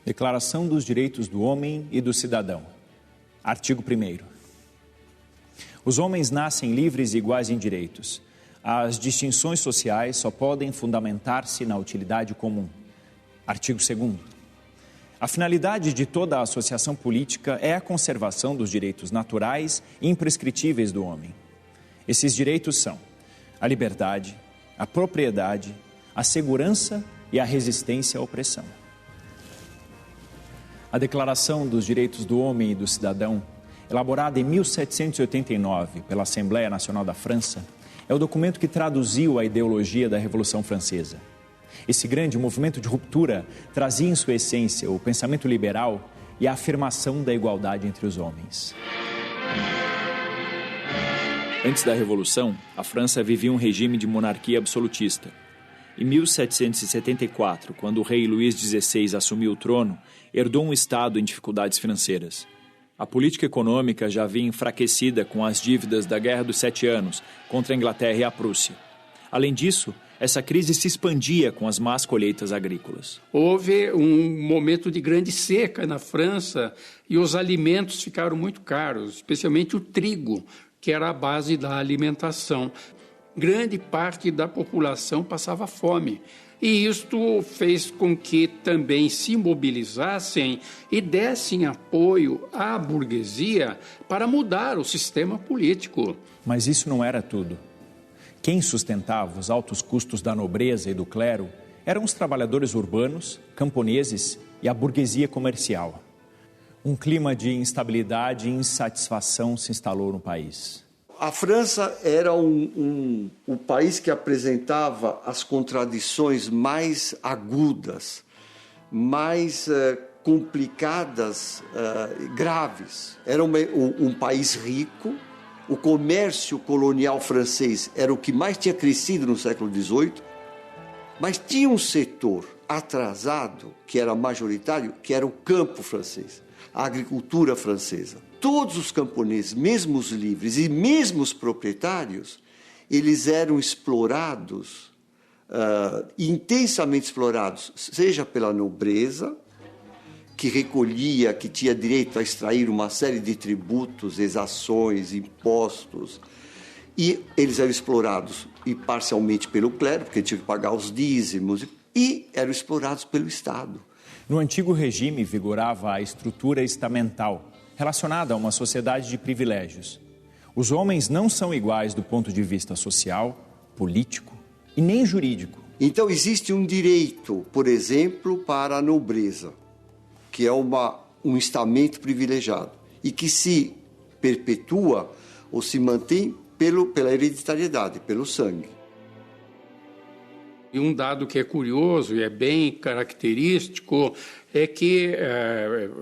Declaração dos Direitos do Homem e do Cidadão. Artigo 1º. Os homens nascem livres e iguais em direitos. As distinções sociais só podem fundamentar-se na utilidade comum. Artigo 2º. A finalidade de toda a associação política é a conservação dos direitos naturais e imprescritíveis do homem. Esses direitos são a liberdade, a propriedade, a segurança e a resistência à opressão. A Declaração dos Direitos do Homem e do Cidadão, elaborada em 1789 pela Assembleia Nacional da França, é o documento que traduziu a ideologia da Revolução Francesa. Esse grande movimento de ruptura trazia em sua essência o pensamento liberal e a afirmação da igualdade entre os homens. Antes da Revolução, a França vivia um regime de monarquia absolutista. Em 1774, quando o rei Luís XVI assumiu o trono, herdou um Estado em dificuldades financeiras. A política econômica já vinha enfraquecida com as dívidas da Guerra dos 7 Anos contra a Inglaterra e a Prússia. Além disso, essa crise se expandia com as más colheitas agrícolas. Houve um momento de grande seca na França e os alimentos ficaram muito caros, especialmente o trigo, que era a base da alimentação. Grande parte da população passava fome. E isto fez com que também se mobilizassem e dessem apoio à burguesia para mudar o sistema político. Mas isso não era tudo. Quem sustentava os altos custos da nobreza e do clero eram os trabalhadores urbanos, camponeses e a burguesia comercial. Um clima de instabilidade e insatisfação se instalou no país. A França era um país que apresentava as contradições mais agudas, mais complicadas, graves. Era um país rico, o comércio colonial francês era o que mais tinha crescido no século XVIII, mas tinha um setor atrasado, que era majoritário, que era o campo francês, a agricultura francesa. Todos os camponeses, mesmo os livres e mesmo os proprietários, eles eram explorados, intensamente explorados, seja pela nobreza, que recolhia, que tinha direito a extrair uma série de tributos, exações, impostos, e eles eram explorados e parcialmente pelo clero, porque tinha que pagar os dízimos, e eram explorados pelo Estado. No antigo regime vigorava a estrutura estamental, relacionada a uma sociedade de privilégios. Os homens não são iguais do ponto de vista social, político e nem jurídico. Então existe um direito, por exemplo, para a nobreza, que é um estamento privilegiado e que se perpetua ou se mantém pela hereditariedade, pelo sangue. E um dado que é curioso e é bem característico é que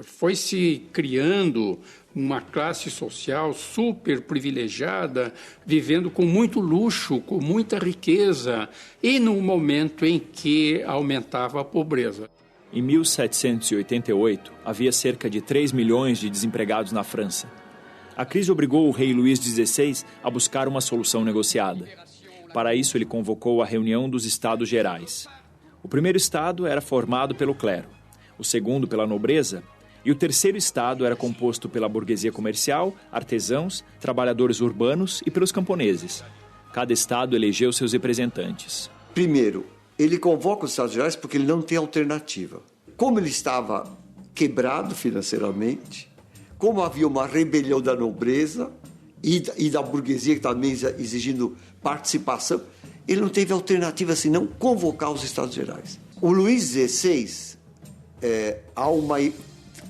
foi se criando uma classe social super privilegiada, vivendo com muito luxo, com muita riqueza, e no momento em que aumentava a pobreza. Em 1788, havia cerca de 3 milhões de desempregados na França. A crise obrigou o rei Luís XVI a buscar uma solução negociada. Para isso, ele convocou a reunião dos Estados Gerais. O primeiro estado era formado pelo clero, o segundo pela nobreza, e o terceiro estado era composto pela burguesia comercial, artesãos, trabalhadores urbanos e pelos camponeses. Cada estado elegeu seus representantes. Primeiro, ele convoca os Estados Gerais porque ele não tem alternativa. Como ele estava quebrado financeiramente, como havia uma rebelião da nobreza e da burguesia que também exigindo participação, ele não teve alternativa senão convocar os Estados Gerais. O Luís XVI, há uma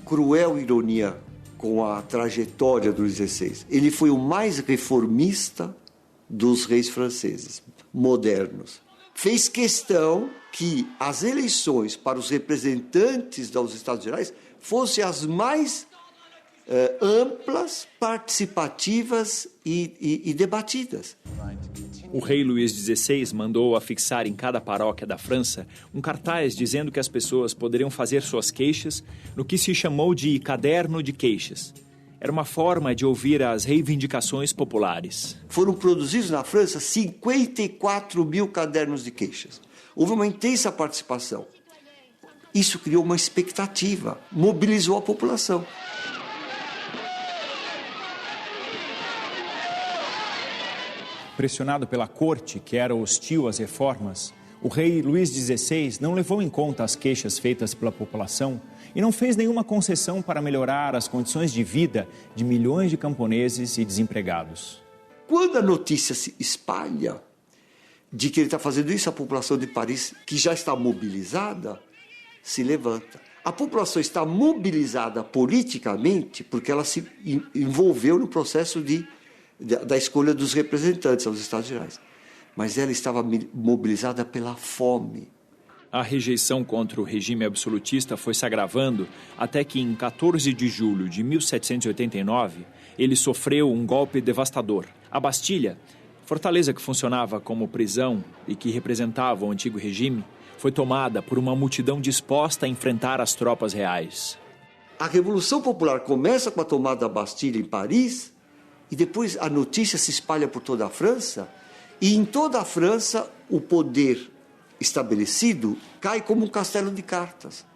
cruel ironia com a trajetória do Luís XVI. Ele foi o mais reformista dos reis franceses, modernos. Fez questão que as eleições para os representantes dos Estados Gerais fossem as mais amplas, participativas e debatidas. O rei Luís XVI mandou afixar em cada paróquia da França um cartaz dizendo que as pessoas poderiam fazer suas queixas no que se chamou de caderno de queixas. Era uma forma de ouvir as reivindicações populares. Foram produzidos na França 54 mil cadernos de queixas. Houve uma intensa participação. Isso criou uma expectativa, mobilizou a população. Pressionado pela corte, que era hostil às reformas, o rei Luís XVI não levou em conta as queixas feitas pela população e não fez nenhuma concessão para melhorar as condições de vida de milhões de camponeses e desempregados. Quando a notícia se espalha de que ele está fazendo isso, a população de Paris, que já está mobilizada, se levanta. A população está mobilizada politicamente porque ela se envolveu no processo da escolha dos representantes aos Estados Gerais. Mas ela estava mobilizada pela fome. A rejeição contra o regime absolutista foi se agravando até que, em 14 de julho de 1789, ele sofreu um golpe devastador. A Bastilha, fortaleza que funcionava como prisão e que representava o antigo regime, foi tomada por uma multidão disposta a enfrentar as tropas reais. A Revolução Popular começa com a tomada da Bastilha em Paris e depois a notícia se espalha por toda a França e em toda a França o poder estabelecido cai como um castelo de cartas,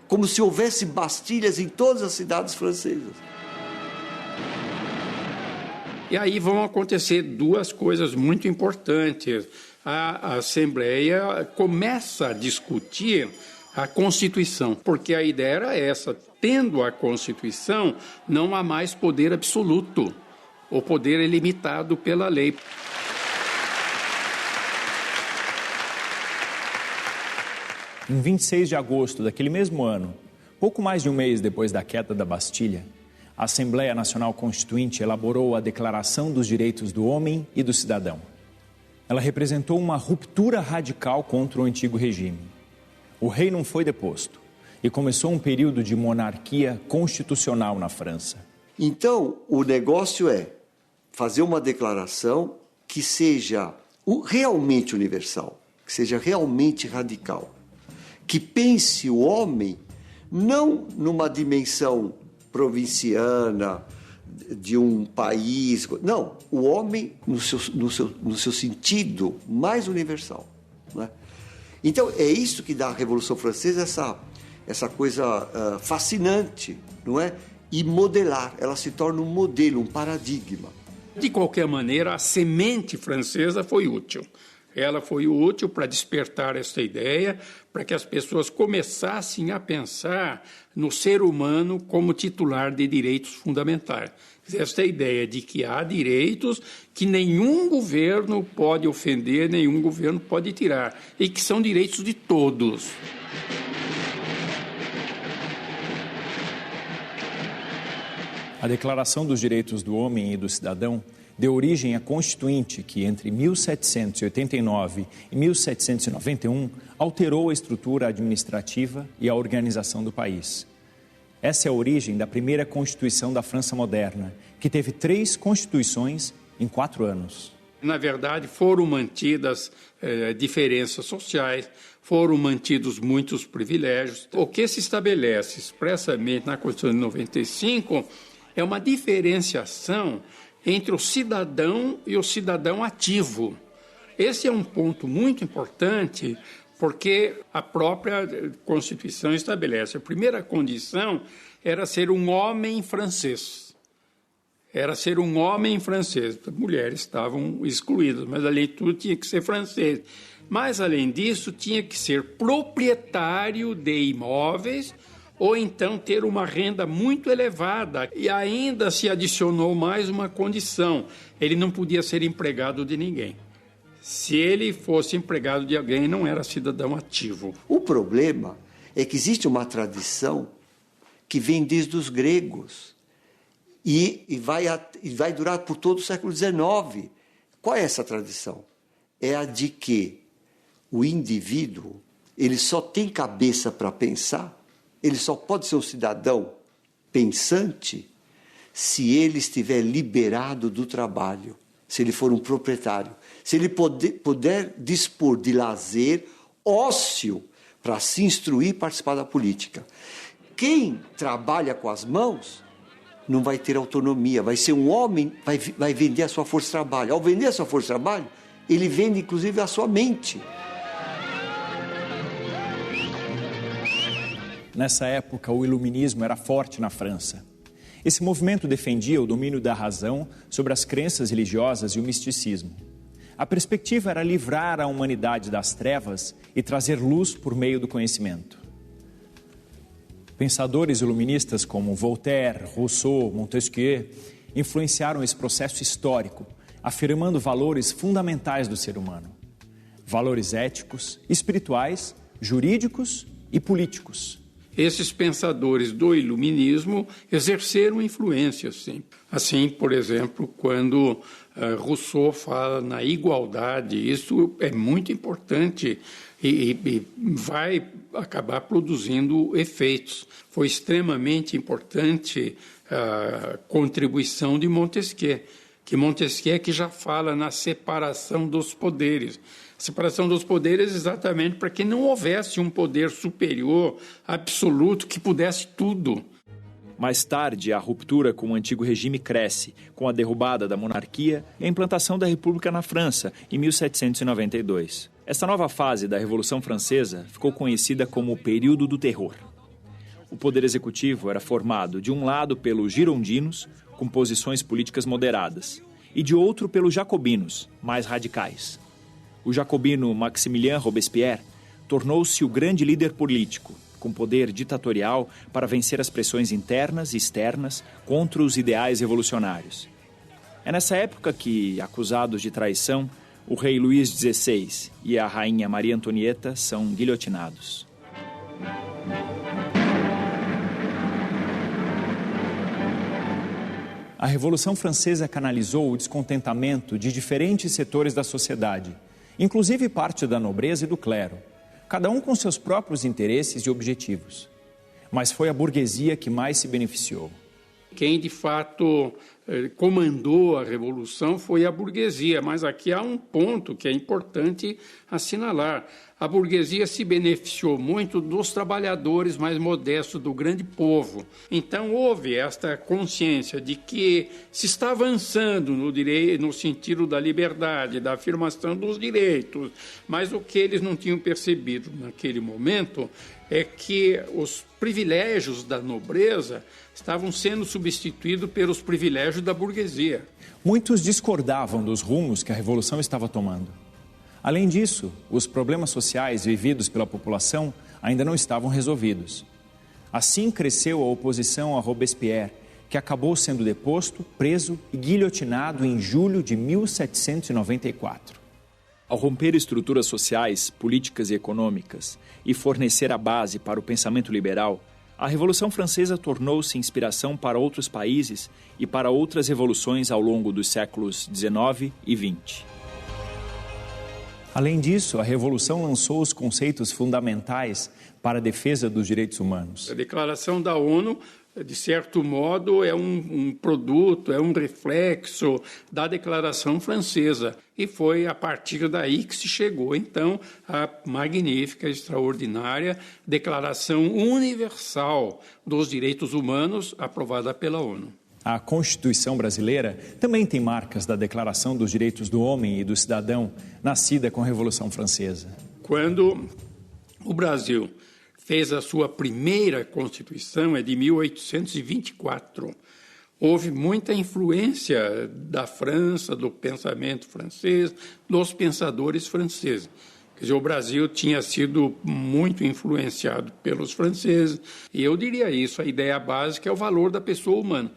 como se houvesse bastilhas em todas as cidades francesas. E aí vão acontecer duas coisas muito importantes. A Assembleia começa a discutir a Constituição, porque a ideia era essa: tendo a Constituição, não há mais poder absoluto, o poder é limitado pela lei. Em 26 de agosto daquele mesmo ano, pouco mais de um mês depois da queda da Bastilha, a Assembleia Nacional Constituinte elaborou a Declaração dos Direitos do Homem e do Cidadão. Ela representou uma ruptura radical contra o antigo regime. O rei não foi deposto e começou um período de monarquia constitucional na França. Então, o negócio é fazer uma declaração que seja realmente universal, que seja realmente radical, que pense o homem não numa dimensão provinciana de um país, não, o homem no seu sentido mais universal, né? Então é isso que dá à Revolução Francesa essa coisa fascinante, não é? E modelar, ela se torna um modelo, um paradigma. De qualquer maneira, a semente francesa foi útil. Ela foi útil para despertar essa ideia, para que as pessoas começassem a pensar no ser humano como titular de direitos fundamentais. Esta ideia de que há direitos que nenhum governo pode ofender, nenhum governo pode tirar, e que são direitos de todos. A Declaração dos Direitos do Homem e do Cidadão deu origem à Constituinte que, entre 1789 e 1791, alterou a estrutura administrativa e a organização do país. Essa é a origem da primeira Constituição da França moderna, que teve 3 constituições em 4 anos. Na verdade, foram mantidas diferenças sociais, foram mantidos muitos privilégios. O que se estabelece expressamente na Constituição de 95 é uma diferenciação entre o cidadão e o cidadão ativo. Esse é um ponto muito importante, porque a própria Constituição estabelece. A primeira condição era ser um homem francês. Era ser um homem francês. As mulheres estavam excluídas, mas além de tudo tinha que ser francês. Mas, além disso, tinha que ser proprietário de imóveis ou então ter uma renda muito elevada. E ainda se adicionou mais uma condição: ele não podia ser empregado de ninguém. Se ele fosse empregado de alguém, não era cidadão ativo. O problema é que existe uma tradição que vem desde os gregos e vai durar por todo o século XIX. Qual é essa tradição? É a de que o indivíduo ele só tem cabeça para pensar, ele só pode ser um cidadão pensante se ele estiver liberado do trabalho, se ele for um proprietário, se ele puder dispor de lazer, ócio, para se instruir e participar da política. Quem trabalha com as mãos não vai ter autonomia, vai ser um homem, vai vender a sua força de trabalho. Ao vender a sua força de trabalho, ele vende inclusive a sua mente. Nessa época, o iluminismo era forte na França. Esse movimento defendia o domínio da razão sobre as crenças religiosas e o misticismo. A perspectiva era livrar a humanidade das trevas e trazer luz por meio do conhecimento. Pensadores iluministas como Voltaire, Rousseau, Montesquieu influenciaram esse processo histórico, afirmando valores fundamentais do ser humano. Valores éticos, espirituais, jurídicos e políticos. Esses pensadores do iluminismo exerceram influência, sim. Assim, por exemplo, quando Rousseau fala na igualdade, isso é muito importante e vai acabar produzindo efeitos. Foi extremamente importante a contribuição de Montesquieu, que já fala na separação dos poderes. Separação dos poderes exatamente para que não houvesse um poder superior, absoluto, que pudesse tudo. Mais tarde, a ruptura com o antigo regime cresce, com a derrubada da monarquia e a implantação da República na França, em 1792. Essa nova fase da Revolução Francesa ficou conhecida como o período do terror. O poder executivo era formado, de um lado, pelos girondinos, com posições políticas moderadas, e de outro pelos jacobinos, mais radicais. O jacobino Maximilien Robespierre tornou-se o grande líder político, com poder ditatorial para vencer as pressões internas e externas contra os ideais revolucionários. É nessa época que, acusados de traição, o rei Luís XVI e a rainha Maria Antonieta são guilhotinados. A Revolução Francesa canalizou o descontentamento de diferentes setores da sociedade, inclusive parte da nobreza e do clero, cada um com seus próprios interesses e objetivos. Mas foi a burguesia que mais se beneficiou. Quem, de fato, comandou a Revolução foi a burguesia, mas aqui há um ponto que é importante assinalar. A burguesia se beneficiou muito dos trabalhadores mais modestos, do grande povo. Então, houve esta consciência de que se está avançando no sentido da liberdade, da afirmação dos direitos, mas o que eles não tinham percebido naquele momento é que os privilégios da nobreza estavam sendo substituídos pelos privilégios da burguesia. Muitos discordavam dos rumos que a Revolução estava tomando. Além disso, os problemas sociais vividos pela população ainda não estavam resolvidos. Assim cresceu a oposição a Robespierre, que acabou sendo deposto, preso e guilhotinado em julho de 1794. Ao romper estruturas sociais, políticas e econômicas e fornecer a base para o pensamento liberal, a Revolução Francesa tornou-se inspiração para outros países e para outras revoluções ao longo dos séculos XIX e XX. Além disso, a Revolução lançou os conceitos fundamentais para a defesa dos direitos humanos. A Declaração da ONU, de certo modo, é um produto, é um reflexo da Declaração Francesa. E foi a partir daí que se chegou, então, à magnífica, extraordinária Declaração Universal dos Direitos Humanos, aprovada pela ONU. A Constituição brasileira também tem marcas da Declaração dos Direitos do Homem e do Cidadão, nascida com a Revolução Francesa. Quando o Brasil fez a sua primeira Constituição, é de 1824. Houve muita influência da França, do pensamento francês, dos pensadores franceses. Quer dizer, o Brasil tinha sido muito influenciado pelos franceses, e eu diria isso, a ideia básica é o valor da pessoa humana.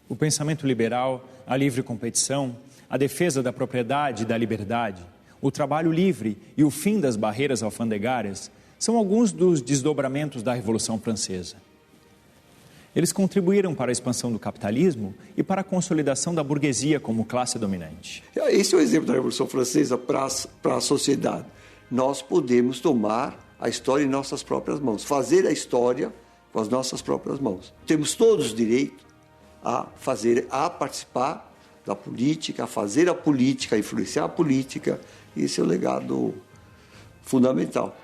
O pensamento liberal, a livre competição, a defesa da propriedade e da liberdade, o trabalho livre e o fim das barreiras alfandegárias são alguns dos desdobramentos da Revolução Francesa. Eles contribuíram para a expansão do capitalismo e para a consolidação da burguesia como classe dominante. Esse é o exemplo da Revolução Francesa para a sociedade. Nós podemos tomar a história em nossas próprias mãos, fazer a história com as nossas próprias mãos. Temos todos direito a participar da política, a fazer a política, a influenciar a política. Esse é o legado fundamental.